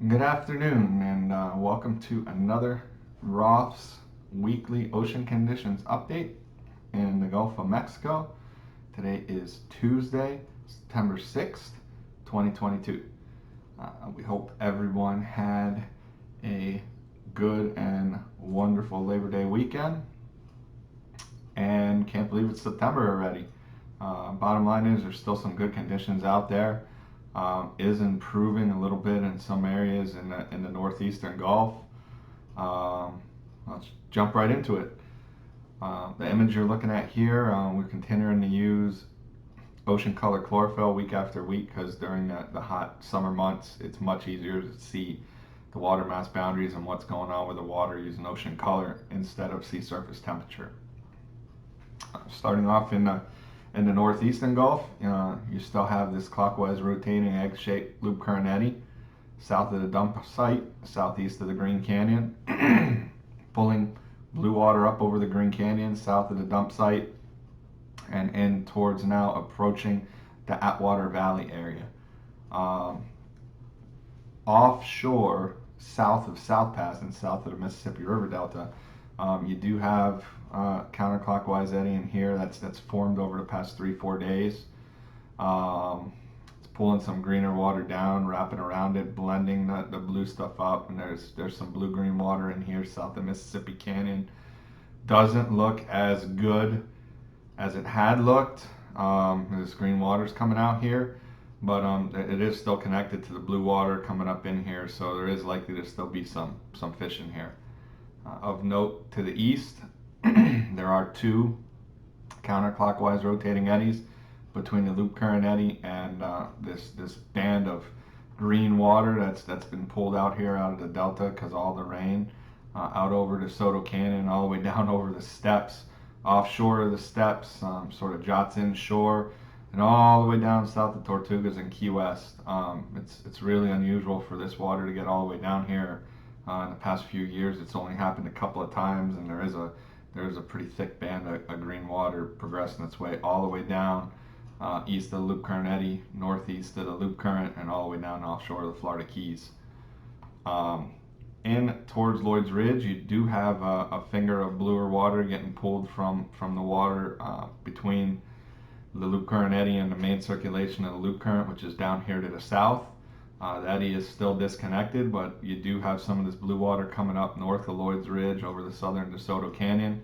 Good afternoon, and welcome to another ROFFS weekly ocean conditions update in the Gulf of Mexico. Today is Tuesday, September 6th, 2022. We hope everyone had a good and wonderful Labor Day weekend, and can't believe it's September already. Bottom line is, there's still some good conditions out there. Is improving a little bit in some areas in the northeastern Gulf. Let's jump right into it. The image you're looking at here, we're continuing to use ocean color chlorophyll week after week because during the hot summer months, it's much easier to see the water mass boundaries and what's going on with the water using ocean color instead of sea surface temperature. Starting off in the northeastern Gulf, you still have this clockwise rotating egg-shaped loop current eddy south of the dump site, southeast of the Green Canyon, pulling blue water up over the Green Canyon, south of the dump site, and in towards now approaching the Atwater Valley area. Offshore, south of South Pass and south of the Mississippi River Delta, you do have counterclockwise eddy in here that's formed over the past 3-4 days. It's pulling some greener water down, wrapping around it, blending the blue stuff up, and there's some blue-green water in here south of Mississippi Canyon. Doesn't look as good as it had looked. This green water's coming out here, but it is still connected to the blue water coming up in here, so there is likely to still be some fish in here. Of note, to the east, there are two counterclockwise rotating eddies between the loop current eddy and this band of green water that's been pulled out here out of the delta because all the rain, out over the Soto Canyon, all the way down over the steppes, offshore of the steppes, sort of jots inshore, and all the way down south of Tortugas and Key West. It's really unusual for this water to get all the way down here. In the past few years, it's only happened a couple of times, and there is a pretty thick band of green water progressing its way all the way down east of the loop current eddy, northeast of the loop current, and all the way down offshore of the Florida Keys. In towards Lloyd's Ridge, you do have a finger of bluer water getting pulled from the water between the loop current eddy and the main circulation of the loop current, which is down here to the south. The eddy is still disconnected, but you do have some of this blue water coming up north of Lloyd's Ridge over the southern DeSoto Canyon.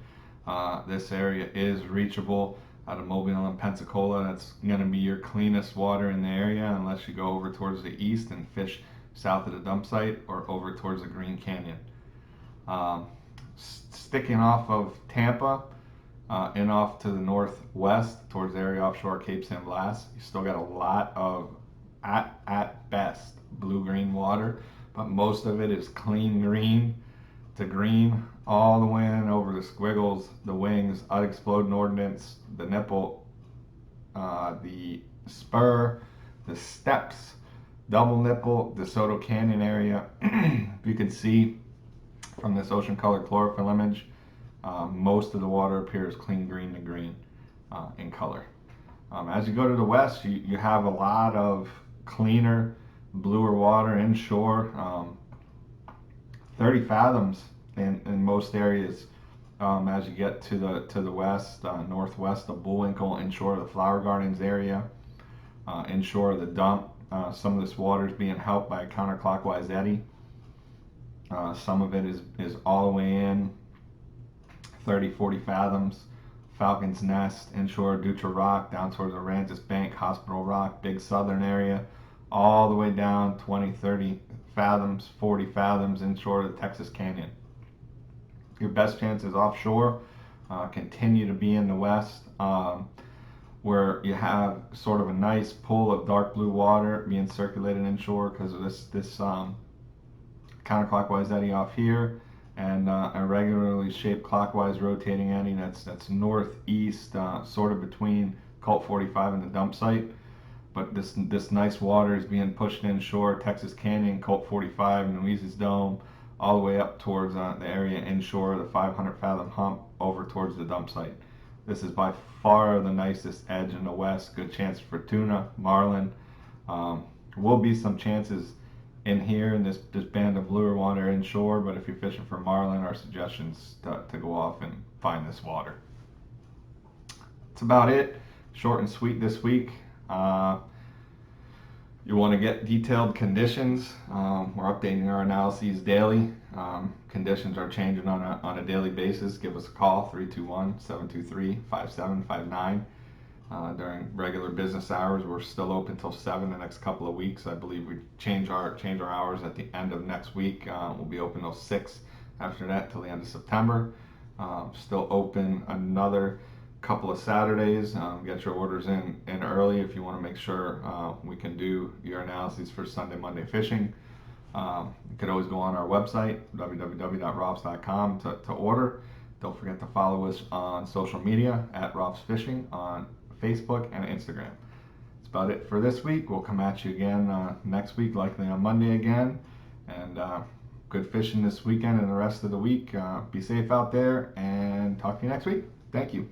This area is reachable out of Mobile and Pensacola. That's going to be your cleanest water in the area unless you go over towards the east and fish south of the dump site or over towards the Green Canyon. Sticking off of Tampa and off to the northwest towards the area offshore Cape San Blas, you still got a lot of at best blue-green water, but most of it is clean green to green all the way in over the squiggles, the wings, unexploded ordnance, the nipple, the spur, the steps, double nipple, the Soto Canyon area. You can see from this ocean color chlorophyll image, most of the water appears clean green to green in color. As you go to the west, you have a lot of cleaner, bluer water inshore, 30 fathoms in most areas. As you get to the west, northwest of Bullwinkle, inshore of the Flower Gardens area, inshore of the dump, some of this water is being helped by a counterclockwise eddy. Some of it is all the way in 30-40 fathoms. Falcon's Nest, inshore Dutra Rock, down towards Aransas Bank, Hospital Rock, Big Southern area, all the way down 20-30 fathoms, 40 fathoms inshore of the Texas Canyon. Your best chances offshore continue to be in the west, where you have sort of a nice pool of dark blue water being circulated inshore because of this counterclockwise eddy off here, and a regularly shaped clockwise rotating eddy that's northeast, sort of between Colt 45 and the dump site. But this nice water is being pushed inshore, Texas Canyon, Colt 45, Nueces Dome, all the way up towards the area inshore, the 500 fathom hump, over towards the dump site. This is by far the nicest edge in the west. Good chance for tuna, marlin. Will be some chances in here in this band of lure water inshore, but if you're fishing for marlin, our suggestions to go off and find this water. That's about it. Short and sweet this week. You want to get detailed conditions. We're updating our analyses daily. Conditions are changing on a daily basis. Give us a call, 321-723-5759. During regular business hours, we're still open till 7 the next couple of weeks. I believe we change our hours at the end of next week. We'll be open till 6 after that till the end of September. Still open another couple of Saturdays. Get your orders in early if you want to make sure we can do your analyses for Sunday, Monday fishing. You could always go on our website, www.roffs.com, to order. Don't forget to follow us on social media at ROFFS Fishing on Facebook and Instagram. That's about it for this week. We'll come at you again next week, likely on Monday again. And good fishing this weekend and the rest of the week. Be safe out there, and talk to you next week. Thank you.